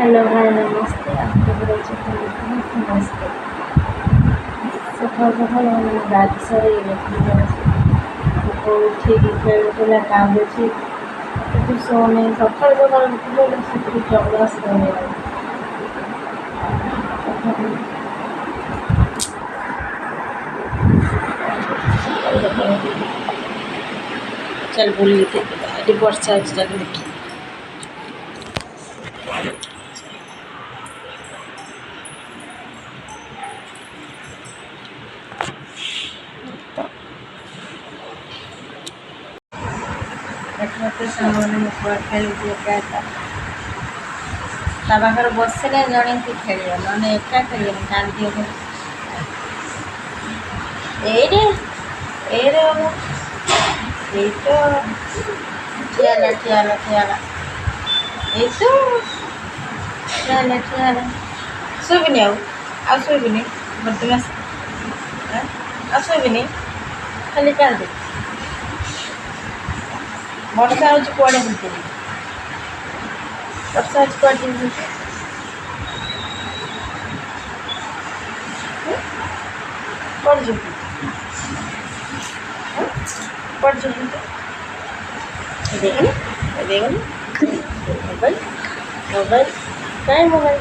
Hello भाई नमस्ते। आपको बुरा नमस्ते। सकाल सकाल रात सारे उठिकी खेलुला कांदुची କିନ୍ତୁ ଶୋଉନି। ସକାଳୁ ସକାଳୁ ଉଠିଲେ ସେଥିରେ ଚଗଲା ଶୋଉନି। चल बोल लेते अरे वर्षा चल देखी खेल ता पाखे बसने जड़े खेल ना एका खेल कांदी ये तो ठियाला ठियाला ठियाला ये तो ठियाला ठियाला शुभिनी आउ शुभिनी बदमाश आ शुभिनी खाली कांदे वर्षा हूँ कड़े बुलते वर्षा हूँ कड़े बुलते कौन जो कौन जो देखनी देखनी मोबाइल मोबाइल क्या मोबाइल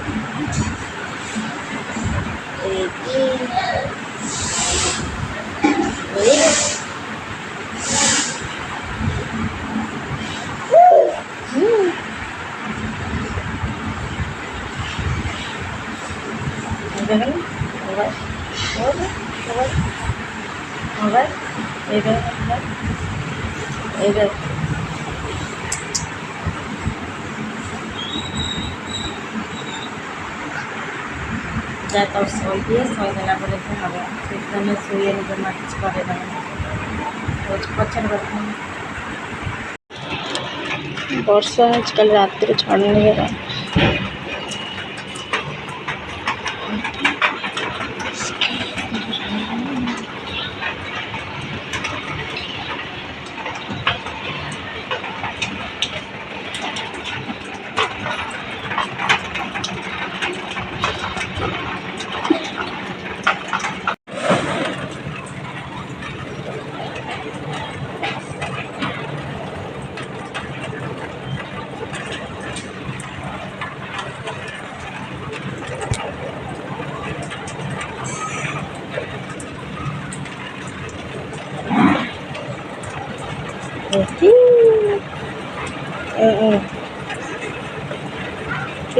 देखनी मोबाइल मोबाइल मोबाइल इधर जा तो सोइए सोईदेला हम शुए जमा किसी कर पचर वर्षा आजकल रात छड़ने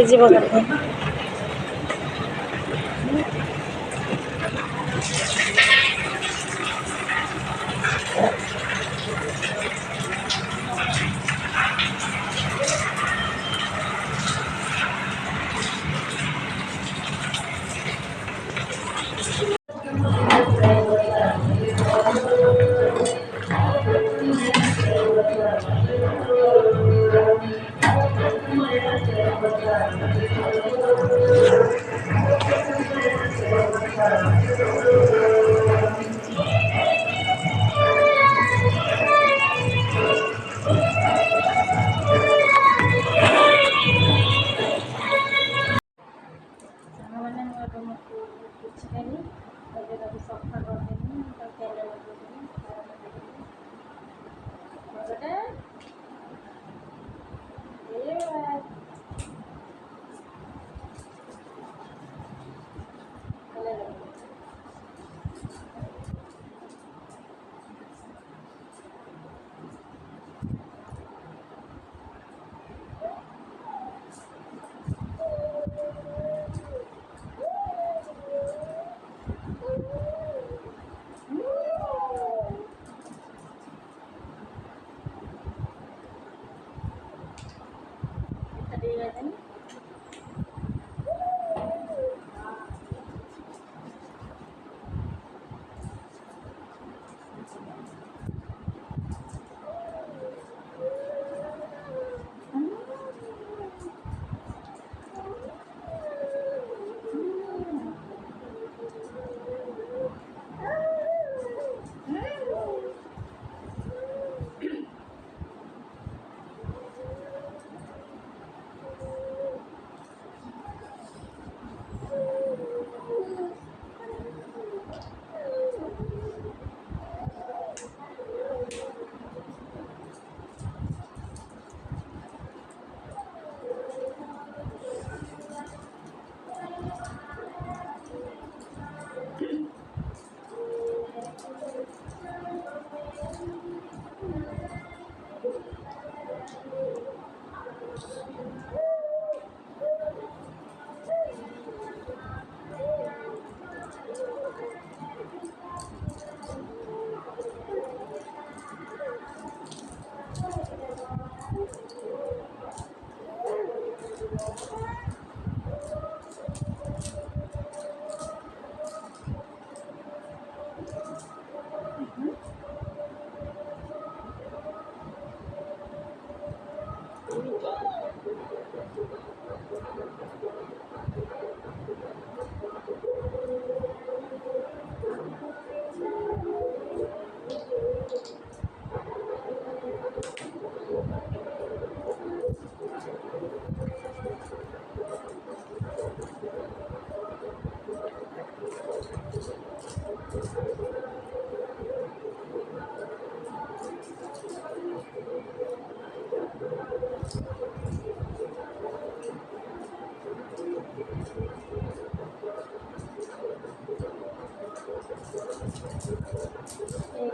जीव सफा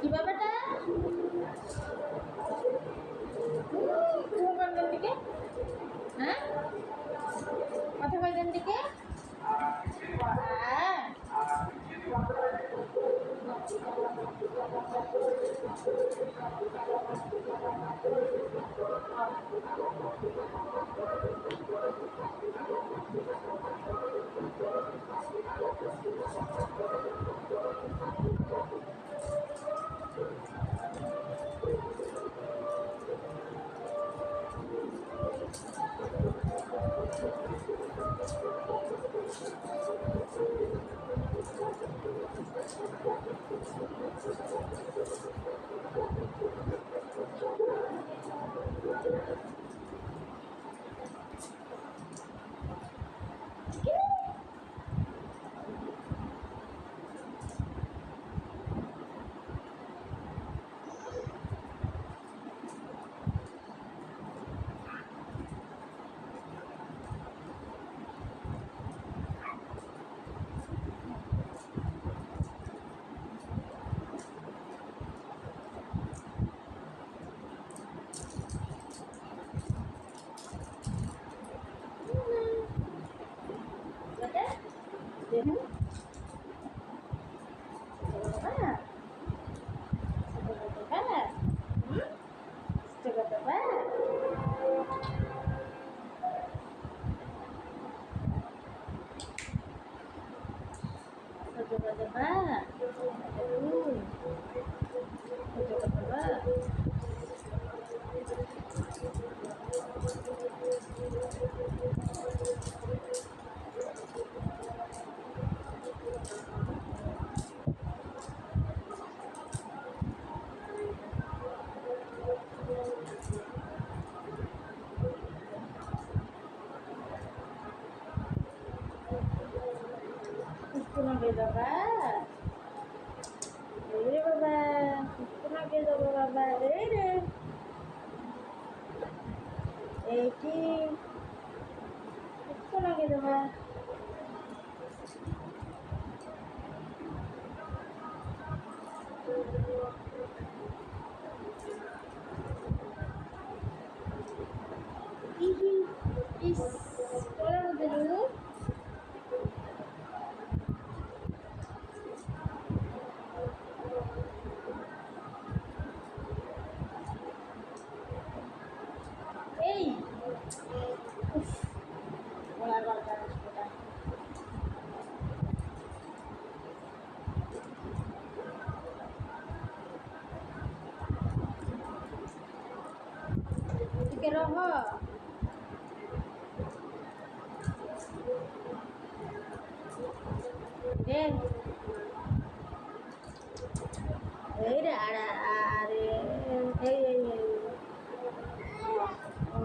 কি ব্যাপারটা ঘুমাবার দিকে হ্যাঁ কথা কয়জন দিকে দেখুন Puspunage baba, ini baba, puspunage baba, ini, eki, puspunage baba. Ihi, is, orang dulu. ଟିକେ ରହ ଏଇରେ ଆରେ ଏଇ ଓ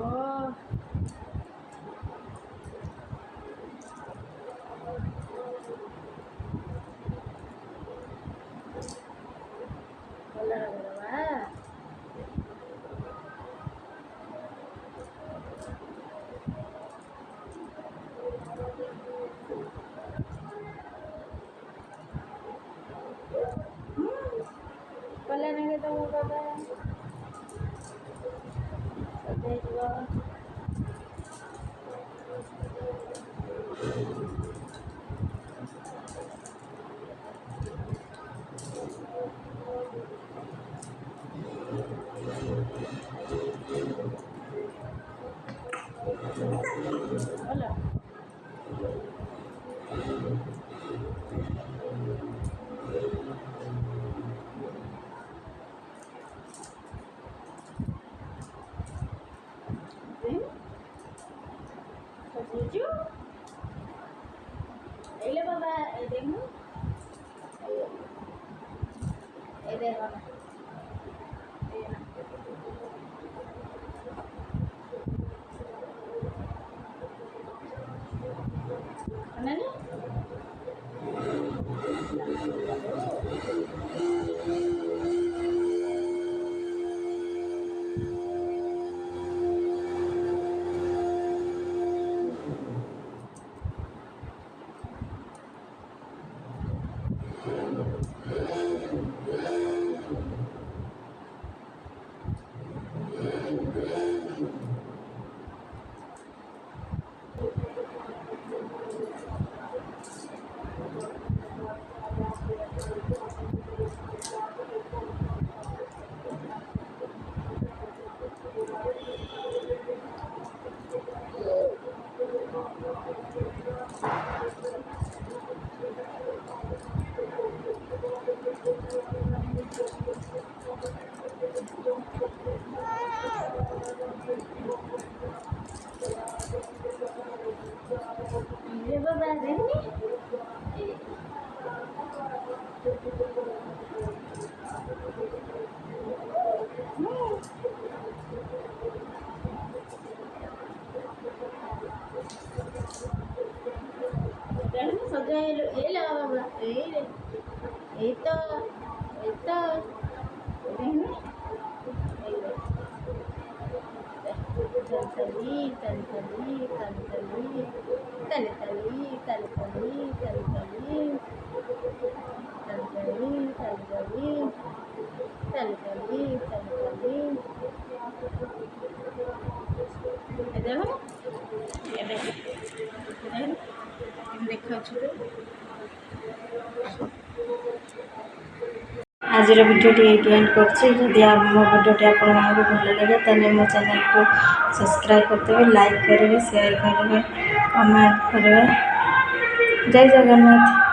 ଭଲ ଲାଗିଲା এলে বাবা এই দেখুন এই দেখো না এই না মানে ये बाबा देखनी सजा ये लगा बाबा ये तो तली तली तली तली तली तली तली तली तली तली तली तली तली तली तली तली तली देखो देखो आज भिडियोटी ये एंड करदी मो भिडियोटी आपको भल लगे तेल मो चैनल को सब्सक्राइब करदे लाइक करेंगे शेयर करेंगे कमेंट करेंगे जय जगन्नाथ।